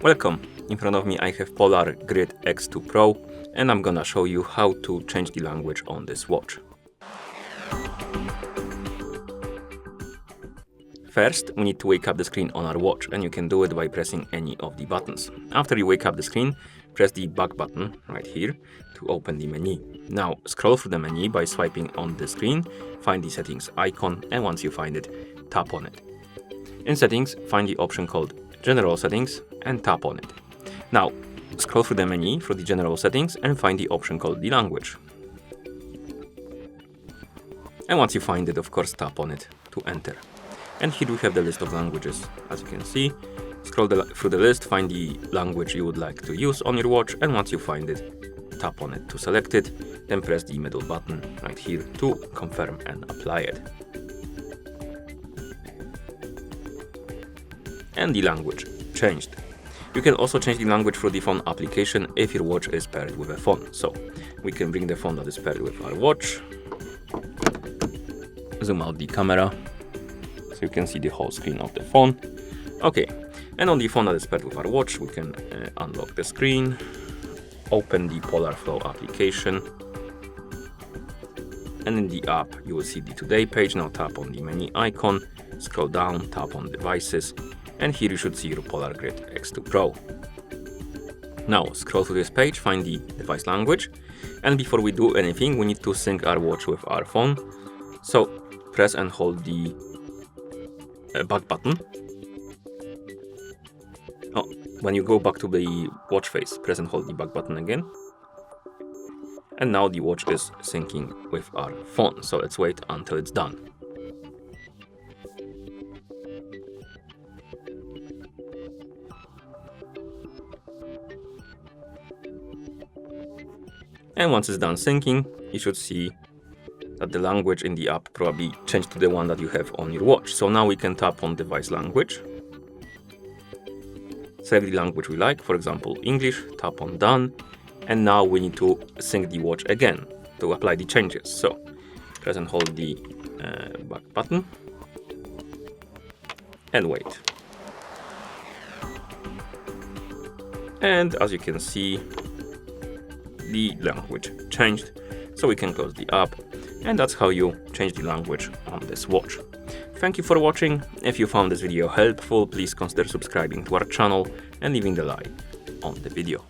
Welcome! In front of me I have Polar Grid X2 Pro and I'm gonna show you how to change the language on this watch. First, we need to wake up the screen on our watch, and you can do it by pressing any of the buttons. After you wake up the screen, press the back button right here to open the menu. Now scroll through the menu by swiping on the screen, find the settings icon, and once you find it, tap on it. In settings, find the option called General Settings and tap on it. Now scroll through the menu through the General Settings and find the option called the Language. And once you find it, of course, tap on it to enter. And here we have the list of languages. As you can see, scroll through the list, find the language you would like to use on your watch, and once you find it, tap on it to select it, then press the middle button right here to confirm and apply it. And the language changed. You can also change the language through the phone application if your watch is paired with a phone. So we can bring the phone that is paired with our watch, zoom out the camera, so you can see the whole screen of the phone. Okay, and on the phone that is paired with our watch, we can unlock the screen, open the Polar Flow application, and in the app you will see the Today page. Now tap on the menu icon, scroll down, tap on Devices, and here you should see your Polar Grid X2 Pro. Now scroll through this page, find the device language, and before we do anything, we need to sync our watch with our phone. So press and hold the back button. When you go back to the watch face, press and hold the back button again. And now the watch is syncing with our phone, so let's wait until it's done. And once it's done syncing, you should see that the language in the app probably changed to the one that you have on your watch. So now we can tap on device language, select the language we like, for example English, tap on done, and now we need to sync the watch again to apply the changes. So press and hold the back button and wait. And as you can see, the language changed, so we can close the app. And that's how you change the language on this watch. Thank you for watching. If you found this video helpful, please consider subscribing to our channel and leaving the like on the video.